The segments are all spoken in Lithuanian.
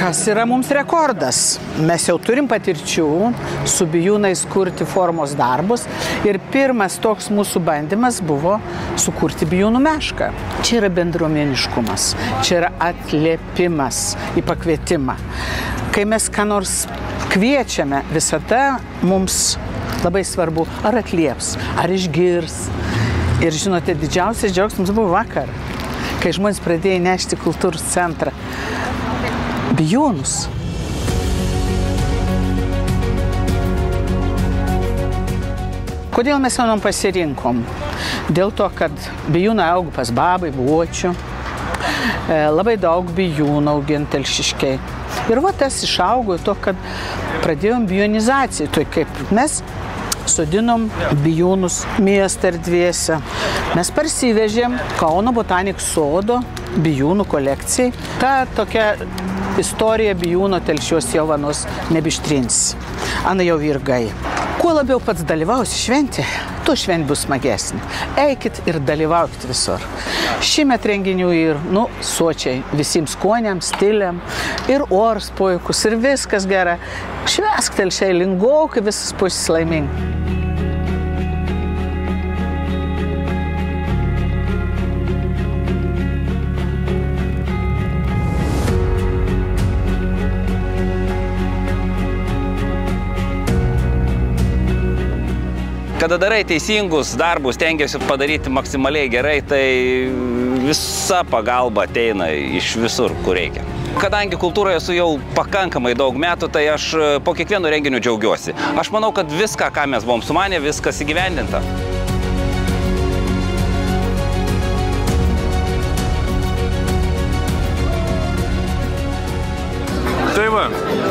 kas yra mums rekordas. Mes jau turim patirčių su bijūnais kurti formos darbus ir pirmas toks mūsų bandymas buvo sukurti bijūnų mešką. Čia yra bendruomeniškumas, čia yra atliepimas į pakvietimą. Kai mes ką nors kviečiame, visada mums labai svarbu, ar atlieps, ar išgirs. Ir žinote, didžiausias džiaugsmas buvo vakar, kai žmonės pradėjo nešti kultūros centrą bijūnus. Kodėl mes jaunom pasirinkom? Dėl to, kad bijūnai augo pas babai, buočių, labai daug bijūnų augint Telšiškiai. Ir va tas išaugo to, kad pradėjom bijonizaciją, tai kaip mes sodinom bijūnus miesto erdvėse. Mes parsivežėm Kauno botanikos sodo bijūnų kolekcijai. Ta tokia istorija bijūno Telšiuos Jovanos nebištrinsi. Ana jau virgai. Kuo labiau pats dalyvausi šventė, tuo šventė bus smagesnė. Eikit ir dalyvaukit visur. Šiemet renginių ir, sočiai visiems skoniams, stiliam, ir oras puikus, ir viskas gera. Švęsk Telšiai lingokai, visas pusės laimingi. Kada darai teisingus darbus, stengiasi padaryti maksimaliai gerai, tai visa pagalba ateina iš visur, kur reikia. Kadangi kultūroje esu jau pakankamai daug metų, tai aš po kiekvieno renginiu džiaugiuosi. Aš manau, kad viską, ką mes buvom sumanę, viskas įgyvendinta. Tai va,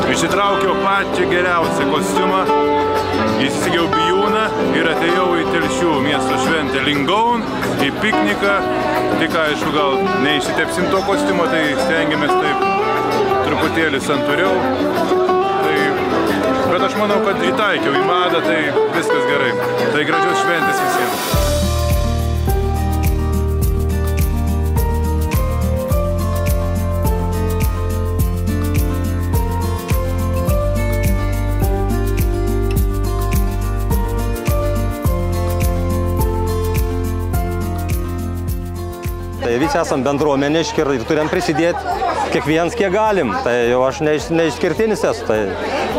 išsitraukiau patį geriausią kostiumą, įsigiau bijūną ir atėjau į Telšių miesto šventę Lingaun, į pikniką. Tik aišku, gal neišsitepsim to kostiumo, tai stengiamės taip truputėlį santūriau. Bet aš manau, kad įtaikiau į madą, tai viskas gerai. Tai gražios šventės visiems. Tai visi esam bendruomeniški ir turim prisidėti kiekvienas, kiek galim. Tai jau aš neišskirtinis esu, tai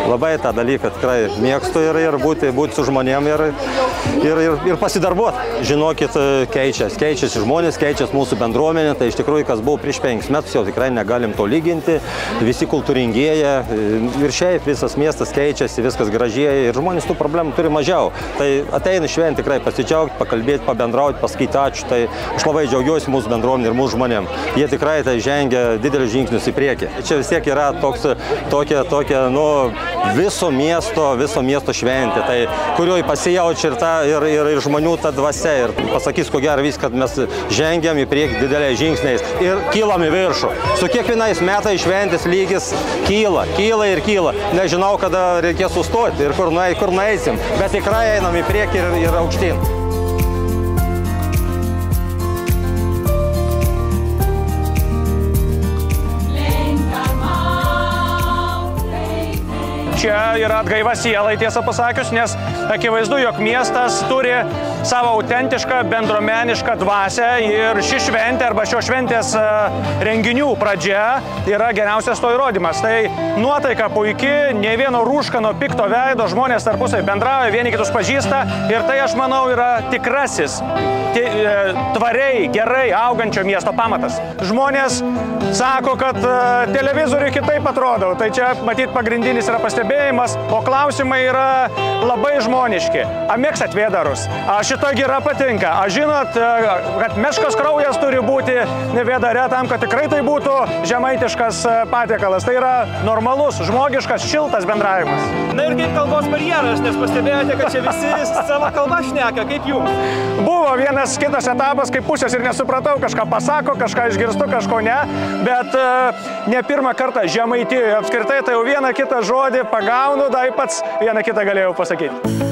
labai tą dalyką tikrai mėgstu ir būti su žmonėm ir pasidarbuoti. Žinokit, keičiasi žmonės, keičiasi mūsų bendruomenė, tai iš tikrųjų, kas buvo prieš 5 metus, jau tikrai negalim to lyginti. Visi kultūringėja ir šiaip visas miestas keičiasi, viskas gražėja ir žmonės tų problemų turi mažiau. Tai ateina šventė tikrai pasidžiaugti, pakalbėti, pabendrauti, pasakyti ačiū. Tai aš labai džiaugiuosi mūsų bendruomenė ir mūsų žmonėm. Jie tikrai tai žengia didelius žingsnius į priekį. Čia vis tiek yra tokia viso miesto šventė, tai kurioje pasijaučia ir žmonių ta dvasia. Ir pasakys, ko gero viską, kad mes žengiam į priekį dideliais žingsniais ir kylam į viršų. Su kiekvienais metais šventės lygis kyla ir kyla. Nežinau, kada reikės sustoti ir kur nueisim, bet tikrai einam į priekį ir aukštyn. Čia yra atgaiva sielai, tiesą pasakius, nes akivaizdu, jog miestas turi savo autentišką bendruomenišką dvasią ir ši šventė arba šios šventės renginių pradžia yra geriausias to įrodymas. Tai nuotaika puikiai, ne vieno rūškano pikto veido, žmonės tarpusai bendrauja, vieni kitus pažįsta ir tai, aš manau, yra tikrasis, tvariai, gerai augančio miesto pamatas. Žmonės sako, kad televizoriui kitaip atrodo, tai čia matyt pagrindinis yra pastebėjimas, o klausimai yra labai žmoniški. A mėgstat vėdarus? A šita gira patinka? A žinot, kad meškos kraujas turi būti vėdare tam, kad tikrai tai būtų žemaitiškas patiekalas. Tai yra normalus, žmogiškas, šiltas bendravimas. Na ir kaip kalbos barjeras, nes pastebėjote, kad čia visi savo kalbą šneka, kaip jums? Buvo vienas kitas etapas, kaip pusės ir nesupratau, kažką pasako, kažką išgirstu, kažko ne, bet ne pirmą kartą Žemaitijoje apskritai tai jau vieną kitą žodį pagaunu, tai pats vieną kitą galėjau pasakyti.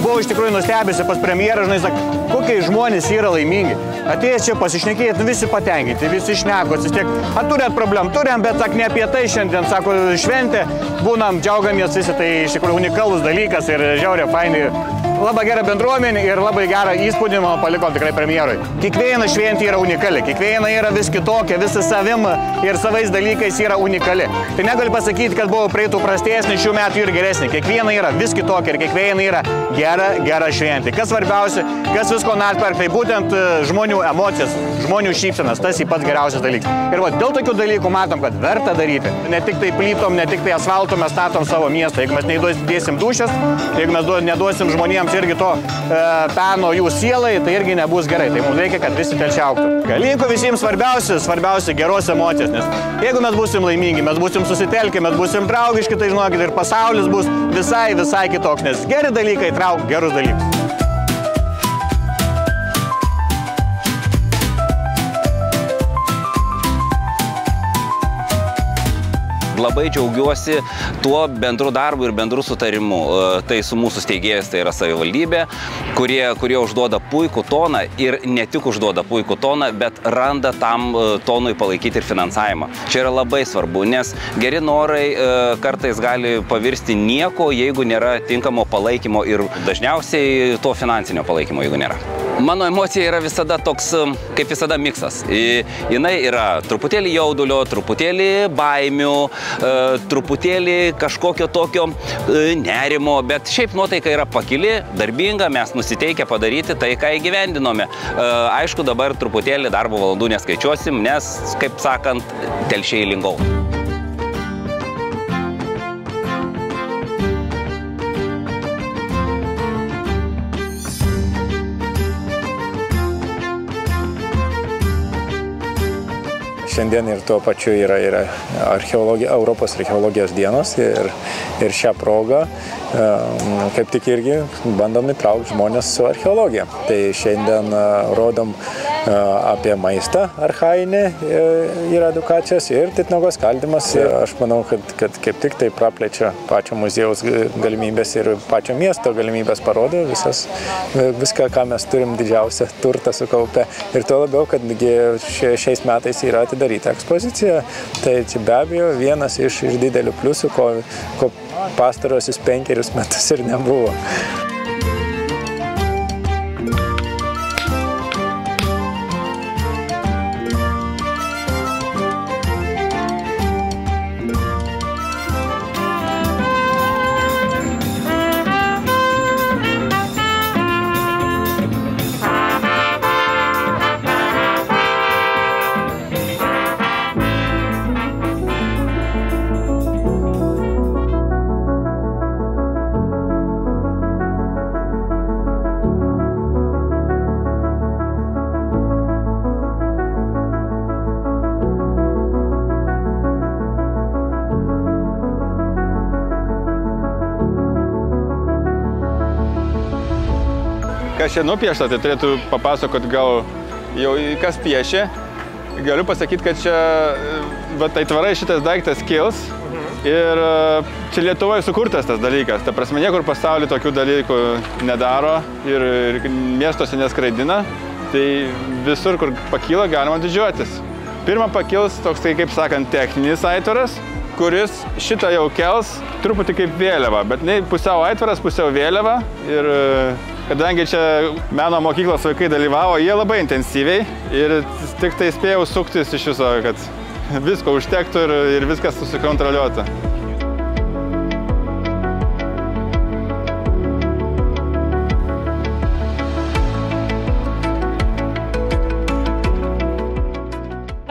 buvau iš tikrųjų nustebęs pas premjerą, žinai, kokie žmonės yra laimingi. Atėjęs čia pasišnekėti, visi patenkinti, visi šnekos, vis tiek, turėt problemų, turėjom, bet ne apie tai šiandien, sako, šventė, būnam, džiaugiamės visi, tai iš tikrųjų unikalus dalykas ir žiauriai fainai. Labai gera bendruomenė ir labai gerą įspūdį man palikom tikrai premjerui. Kiekviena šventė yra unikali, kiekviena yra vis kitokia, visi savim ir savais dalykais yra unikali. Tai negaliu pasakyti, kad buvo praeitų prastesnė, šių metų ir geresnė. Kiekviena yra vis kitokia ir kiekviena yra gera šventė. Kas svarbiausia, kas visko natperk, tai būtent žmonių emocijas, žmonių šypsenas, tas pats geriausias dalykas. Ir va, dėl tokių dalykų matom, kad verta daryti. Ne tik tai plytom, ne tik tai asfalto mes statom savo miestą. Jeigu mes neįdėsim dušas, jeigu mes neduosim žmonėms irgi to peno jų sielai, tai irgi nebus gerai. Tai mums reikia, kad visi telšiai augtų. Linkiu visiems svarbiausia geros emocijos, nes jeigu mes būsim laimingi, mes būsim susitelkę, mes būsim draugiški, tai žinokit, ir pasaulis bus visai kitoks, nes geri dalykai trauk gerus dalykus. Labai džiaugiuosi tuo bendru darbu ir bendru sutarimu. Tai su mūsų steigėjais, tai yra savivaldybė, kurie užduoda puikų toną ir ne tik užduoda puikų toną, bet randa tam tonui palaikyti ir finansavimą. Čia yra labai svarbu, nes geri norai kartais gali pavirsti nieko, jeigu nėra tinkamo palaikymo ir dažniausiai to finansinio palaikymo, jeigu nėra. Mano emocija yra visada toks, kaip visada, miksas. Jinai yra truputėlį jaudulio, truputėlį baimių, truputėlį kažkokio tokio nerimo, bet šiaip nuotaika yra pakili, darbinga, mes nusiteikę padaryti tai, ką įgyvendinome. Aišku, dabar truputėlį darbo valandų neskaičiuosim, nes, kaip sakant, telšiai lingau. Šiandien ir tuo pačiu yra Europos archeologijos dienos ir šią progą kaip tik irgi bandom įtraukti žmonės su archeologija. Tai šiandien rodom apie maistą archainį ir edukacijas ir titnagos skaldymas. Aš manau, kad kaip tik tai praplečia pačio muziejaus galimybės ir pačio miesto galimybės parodo viską, ką mes turim didžiausią turtą sukaupę. Ir tuo labiau, kad šiais metais yra atidaryta ekspozicija. Tai čia be abejo vienas iš didelių pliusų, ko pastarosius 5 metus ir nebuvo. Kas čia nupiešta, tai turėtų papasakot gal jau kas piešė. Galiu pasakyti, kad čia aitvarai šitas daiktas kils ir čia Lietuvoje sukurtas tas dalykas. Ta prasme, niekur pasaulyje tokių dalykų nedaro ir miestuose neskraidina. Tai visur, kur pakyla, galima didžiuotis. Pirma pakils toks, kaip sakant, techninis aitvaras, kuris šitą jau kels truputį kaip vėliava, bet ne pusiau aitvaras, pusiau vėliava. Ir kadangi čia meno mokyklos vaikai dalyvavo, jie labai intensyviai ir tik tai spėjau suktis iš viso, kad visko užtektų ir viskas susikontroliuota.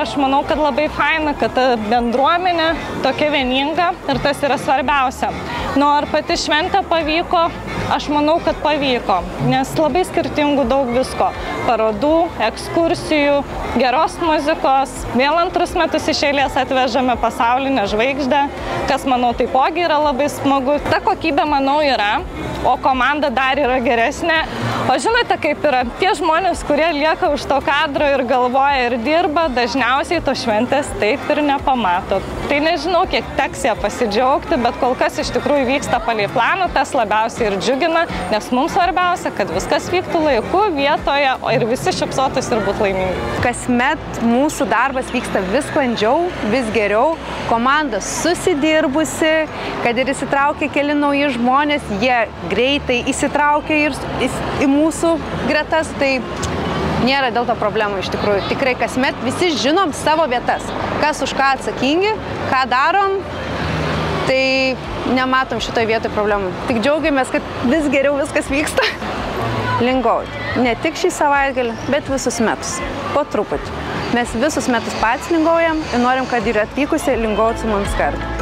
Aš manau, kad labai faina, kad ta bendruomenė tokia vieninga ir tas yra svarbiausia. Ar pati šventė pavyko, aš manau, kad pavyko, nes labai skirtingų daug visko. parodų, ekskursijų, geros muzikos. Vėl antrus metus iš eilės atvežame pasaulinę žvaigždę, kas, manau, taipogi yra labai smagu. Ta kokybė, manau, yra, o komanda dar yra geresnė. O žinote, kaip yra, tie žmonės, kurie lieka už to kadro ir galvoja ir dirba, dažniausiai to šventės taip ir nepamato. Tai nežinau, kiek teks ją pasidžiaugti, bet kol kas iš tikrųjų vyksta palei planą, tas labiausiai ir džiugina, nes mums svarbiausia, kad viskas vyktų laiku, vietoje ir visi šypsotųsi ir būtų laimingi. Kasmet mūsų darbas vyksta vis sklandžiau, vis geriau, komanda susidirbusi, kad ir įsitraukia keli nauji žmonės, jie greitai įsitraukia ir į mūsų gretas, tai nėra dėl to problemų iš tikrųjų. Tikrai kasmet visi žinom savo vietas, kas už ką atsakingi, ką darom, tai nematom šitoje vietoje problemų. Tik džiaugiamės, kad vis geriau viskas vyksta. Lingauti. Ne tik šį savaitgalį, bet visus metus. Po truputį. Mes visus metus patys lingaujam ir norim, kad ir atvykusi lingauti su mums kartu.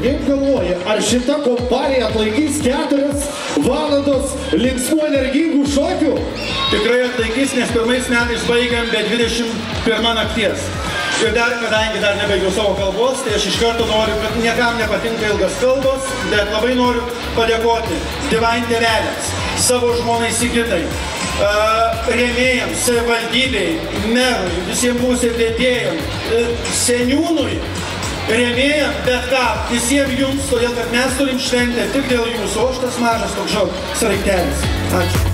Kaip galvoja, ar šita kompanija atlaikys 4 valandos linksmų energingų šokių? Tikrai atlaikys, nes pirmais metais baigiam be 21 nakties. Ir dar, kadangi dar nebaigiau savo kalbos, tai aš iš karto noriu, kad niekam nepatinka ilgas kalbos, bet labai noriu padėkoti Divine tėveliams, savo žmonai Sigitai, rėmėjams, savivaldybei, merui, visiems mūsų vedėjams, seniūnui, rėmėjam, bet ką, visiems jums, todėl kad mes turim šventę tik dėl jūsų, o šitas mažas toks sraigtelis. Ačiū.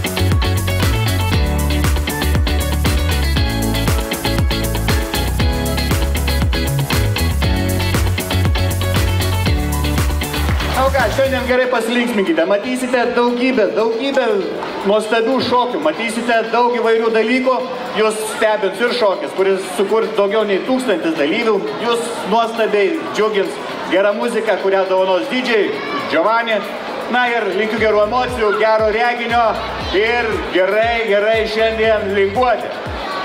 O ką, šiandien gerai pasilinksminkite, matysite daugybę nuostabių šokių, matysite daug įvairių dalykų, jūs stebins ir šokis, kuris sukurs daugiau nei 1000 dalyvių, jūs nuostabiai džiugins gerą muziką, kurią dovanos DJ Giovanni. Na ir linkiu gerų emocijų, gero reginio ir gerai šiandien linguoti.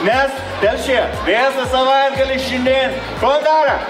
Nes dėl šie visą savaitgalį šiandien Kondara!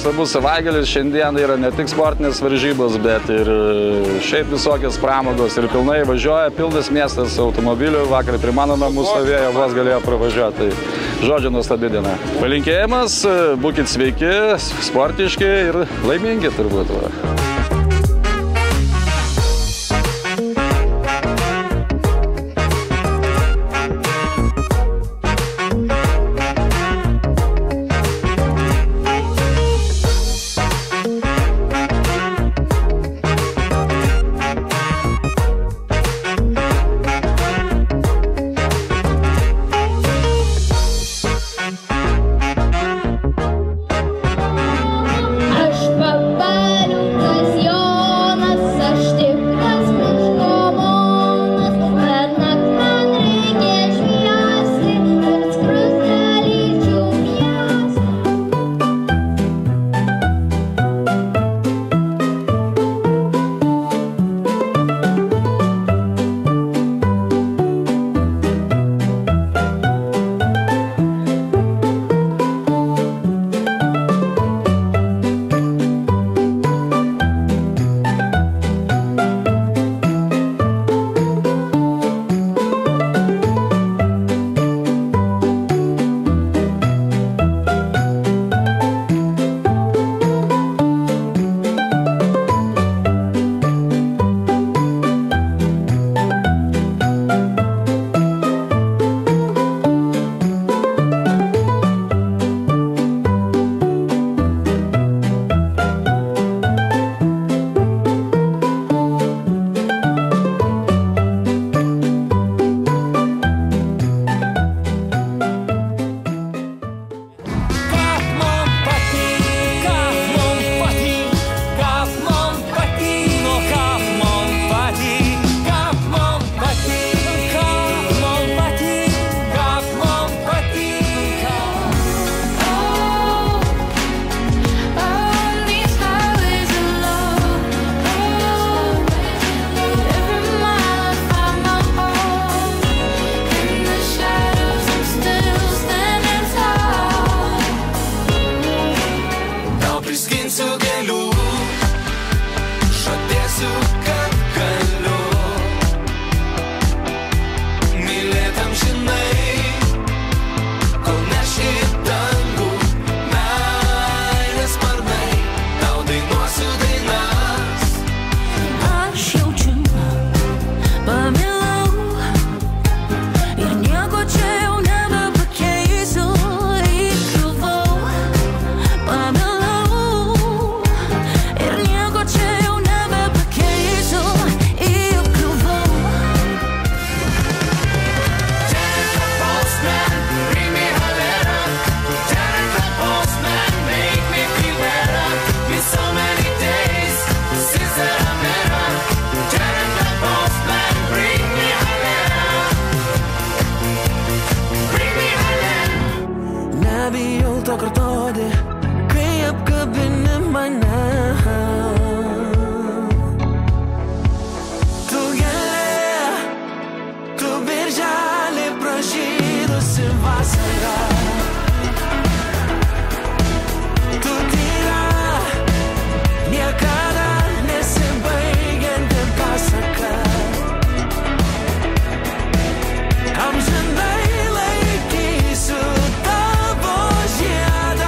nuostabus savaitgalis. Šiandien yra ne tik sportinės varžybos, bet ir šiaip visokios pramogos. Ir pilnai važiuoja, pilnas miestas automobilių. Vakar prie mano namų stovėjo, vos galėjo pravažiuoti. Tai žodžio nuostabi diena. Palinkėjimas, būkit sveiki, sportiški ir laimingi turbūt. Amžinai laikysiu tavo žiedą.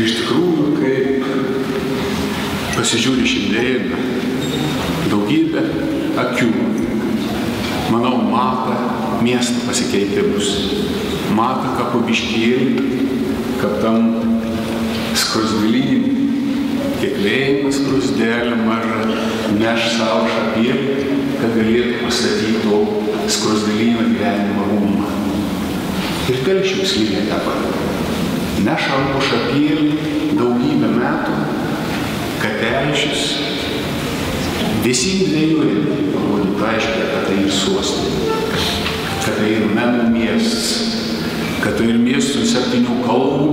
Ir iš tikrųjų, kai pasižiūri šiandieną, daugybę akių, manau, mata miestą pasikeitimus, mata kapubiškėlį, kad tam skrusdėlynį, kiekvieną skrusdėlį mažą neš savo šapėlį, kad galėtų pastatyti to skrusdėlyno gyvenimo rūmą. Ir Telšiaus lygiai tą pat. Neš savo šapėlį daugybę metų, kad Telšius visi dvejojami parodytų aiškiai, kad tai ir sostinė, kad tai ir menų miestas, kad tai ir miestų 7 kalbų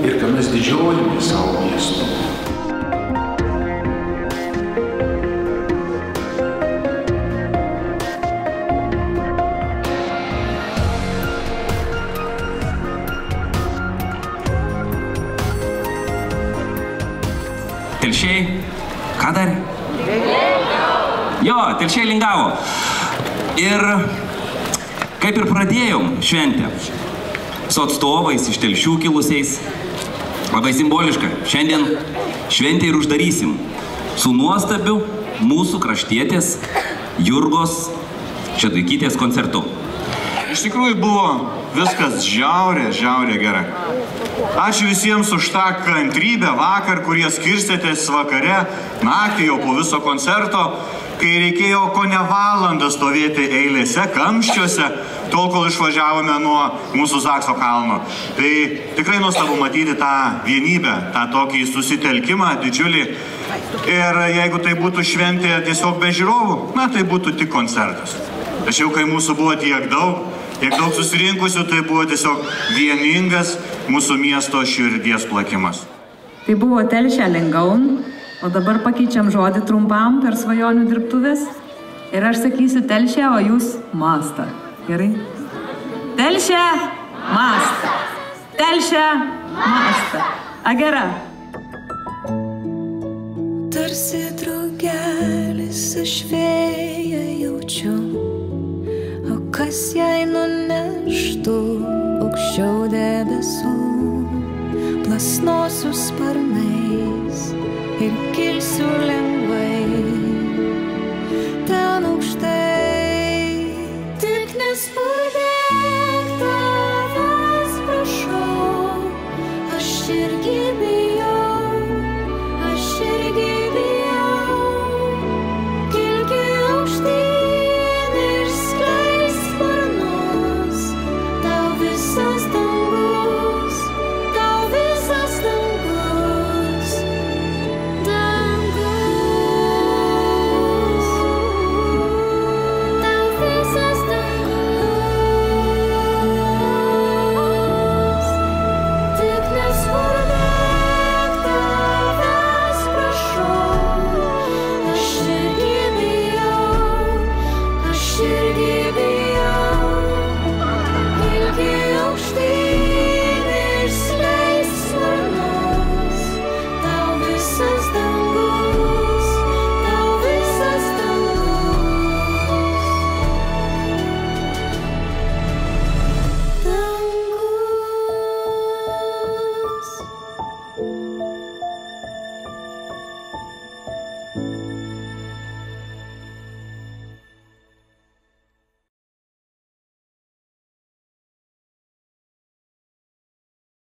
ir kad mes didžiuojame savo miestų. Telšiai, ką darė? Jo, Telšiai lingavo. Ir kaip ir pradėjom šventę su atstovais iš Telšių kilusiais, labai simboliška, šiandien šventę ir uždarysim su nuostabiu mūsų kraštietės Jurgos Šeduikytės koncertu. Iš tikrųjų buvo viskas žiauriai gerai. Ačiū visiems už tą kantrybę vakar, kurie skirstėtės vakare, naktį jau po viso koncerto, kai reikėjo kone valandą stovėti eilėse, kamščiuose, tol, kol išvažiavome nuo mūsų Zakso kalno. Tai tikrai nuostabu matyti tą vienybę, tą tokį susitelkimą didžiulį. Ir jeigu tai būtų šventė tiesiog be žiūrovų, na tai būtų tik koncertas. Tačiau, kai mūsų buvo tiek daug susirinkusių, tai buvo tiesiog vieningas mūsų miesto širdies plakimas. Tai buvo Telšia Lingaun, o dabar pakeičiam žodį trumpam per svajonių dirbtuvės. Ir aš sakysiu Telšia, o jūs Masta. Gerai? Telšia, Masta. Telšia, Masta. Agera. Tarsi drugelis aš vėją jaučiu, o kas jai nuneštų aukščiau debesų, plasnosių sparnai